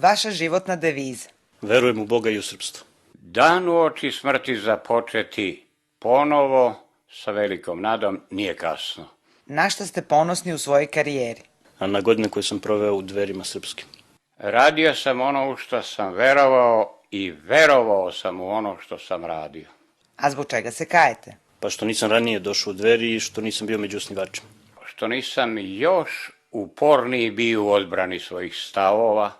Vaša životna deviza. Verujem u Boga i u srpstvo. Dan uoči smrti započeti ponovo sa velikom nadom nije kasno. Na šta ste ponosni u svojoj karijeri? A na godine koje sam proveo u Dverima srpskim. Radio sam ono u što sam verovao i verovao sam u ono što sam radio. A zbog čega se kajete? Pa što nisam ranije došao u Dveri i što nisam bio među osnivačima. Što nisam još uporniji bio u odbrani svojih stavova.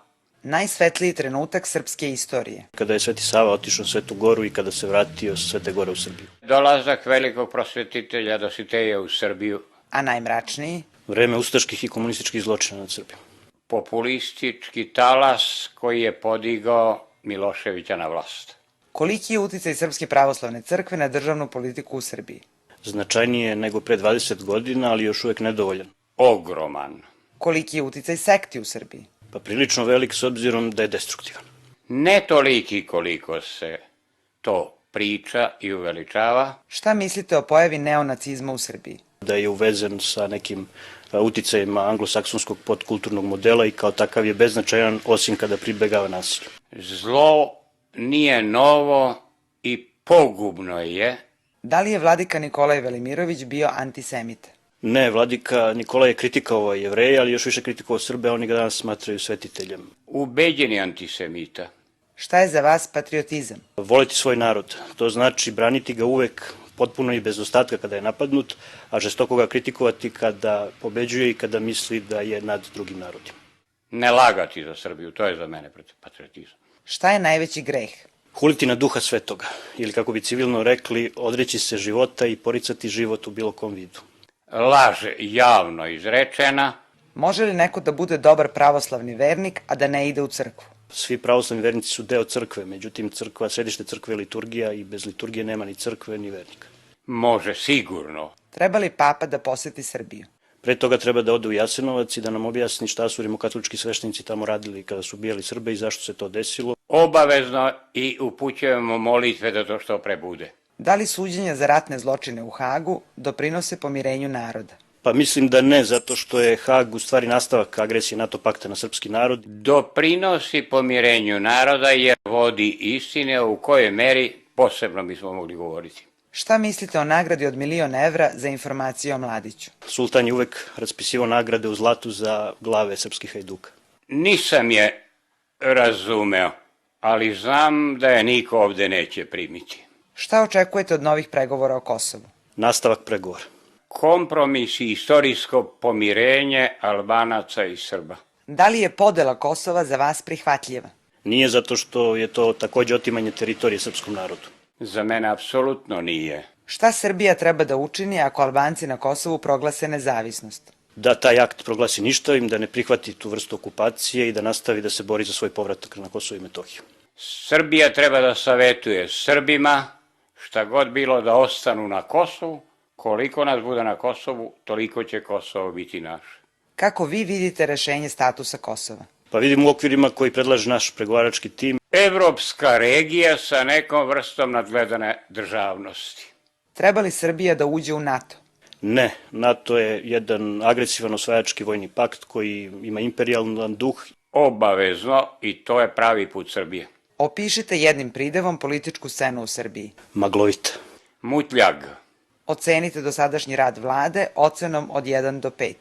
Najsvetliji trenutak srpske istorije. Kada je Sveti Sava otišao na Svetu Goru i kada se vratio sa Svete Gore u Srbiju. Dolazak velikog prosvetitelja Dositeja u Srbiju. A najmračniji? Vreme ustaških i komunističkih zločina nad Srbijom. Populistički talas koji je podigao Miloševića na vlast. Koliki je uticaj Srpske pravoslavne crkve na državnu politiku u Srbiji? Značajnije nego pre 20 godina, ali još uvek nedovoljan. Ogroman. Koliki je uticaj sekti u Srbiji? Pa prilično velik s obzirom da je destruktivan. Ne toliki koliko se to priča i uveličava. Šta mislite o pojavi neonacizma u Srbiji? Da je uvezen sa nekim uticajima anglosaksonskog podkulturnog modela i kao takav je beznačajan osim kada pribegava nasilju. Zlo nije novo i pogubno je. Da li je vladika Nikolaj Velimirović bio antisemita? Ne, vladika Nikolaj je kritikovao Jevreje, ali još više kritikovao Srbe, a oni ga danas smatraju svetiteljem. Ubeđeni antisemita. Šta je za vas patriotizam? Voliti svoj narod, to znači braniti ga uvek potpuno i bez ostatka kada je napadnut, a žestoko ga kritikovati kada pobeđuje i kada misli da je nad drugim narodima. Ne lagati za Srbiju, to je za mene patriotizam. Šta je najveći greh? Huliti na duha svetoga, ili kako bi civilno rekli, odreći se života i poricati život u bilo kom vidu. Laž javno izrečena. Može li neko da bude dobar pravoslavni vernik, a da ne ide u crkvu? Svi pravoslavni vernici su deo crkve, međutim crkva, središte crkve je liturgija i bez liturgije nema ni crkve ni vernika. Može sigurno. Treba li papa da poseti Srbiju? Pre toga treba da ode u Jasenovac i da nam objasni šta su rimokatolički sveštenici tamo radili kada su ubijali Srbe i zašto se to desilo. Obavezno i upućujemo molitve da to što pre bude. Da li suđenja za ratne zločine u Hagu doprinose pomirenju naroda? Pa mislim da ne, zato što je Hag u stvari nastavak agresije NATO pakta na srpski narod. Doprinosi pomirenju naroda jer vodi istine u kojoj meri posebno bismo mogli govoriti. Šta mislite o nagradi od 1.000.000 evra za informaciju o Mladiću? Sultan je uvek raspisivao nagrade u zlatu za glave srpskih hajduka. Nisam je razumeo, ali znam da je niko ovde neće primiti. Šta očekujete od novih pregovora o Kosovu? Nastavak pregovora. Kompromis i istorijsko pomirenje Albanaca i Srba. Da li je podela Kosova za vas prihvatljiva? Nije, zato što je to takođe otimanje teritorije srpskom narodu. Za mene apsolutno nije. Šta Srbija treba da učini ako Albanci na Kosovu proglase nezavisnost? Da taj akt proglasi ništavim, da ne prihvati tu vrstu okupacije i da nastavi da se bori za svoj povratak na Kosovo i Metohiju. Srbija treba da savetuje Srbima šta god bilo da ostanu na Kosovu. Koliko nas bude na Kosovu, toliko će Kosovo biti naše. Kako vi vidite rešenje statusa Kosova? Pa vidim u okvirima koji predlaže naš pregovarački tim. Evropska regija sa nekom vrstom nadgledane državnosti. Treba li Srbija da uđe u NATO? Ne, NATO je jedan agresivan osvajački vojni pakt koji ima imperijalan duh. Obavezno i to je pravi put Srbije. Opišite jednim pridevom političku scenu u Srbiji. Maglovita. Mutljag. Ocenite dosadašnji rad vlade ocenom od 1 do 5.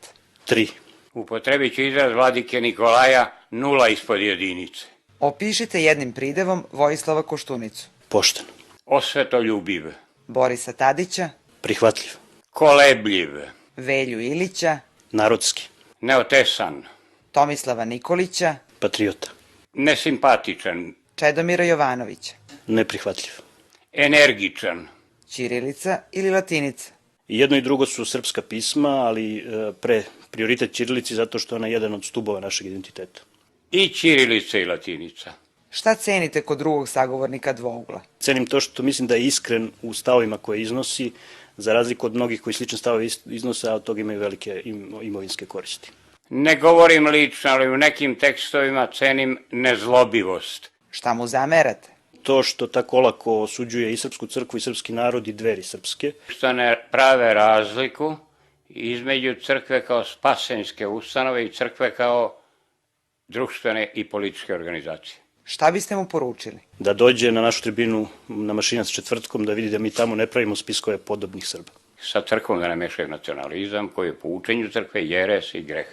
3. Upotrebit ću izraz vladike Nikolaja 0 ispod jedinice. Opišite jednim pridevom Vojislava Koštunicu. Pošten. Osvetoljubiv. Borisa Tadića. Prihvatljiv. Kolebljiv. Velju Ilića. Narodski. Neotesan. Tomislava Nikolića. Patriota. Nesimpatičan. Čedomira Jovanovića. Neprihvatljiv. Energičan. Ćirilica ili latinica? I jedno i drugo su srpska pisma, ali prioritet ćirilici zato što je ona jedan od stubova našeg identiteta. I ćirilica i latinica. Šta cenite kod drugog sagovornika dvougla? Cenim to što mislim da je iskren u stavovima koje iznosi, za razliku od mnogih koji slične stavove iznose, a od toga imaju velike imovinske koristi. Ne govorim lično, ali u nekim tekstovima cenim nezlobivost. Šta mu zamerate? To što tako olako osuđuje i srpsku crkvu i srpski narod i Dveri srpske. Što ne prave razliku između crkve kao spasenske ustanove i crkve kao društvene i političke organizacije. Šta biste mu poručili? Da dođe na našu tribinu na Mašinac četvrtkom, da vidi da mi tamo ne pravimo spiskove podobnih Srba. Sa crkvom da ne mešaju nacionalizam koji je po učenju crkve jeres i greh.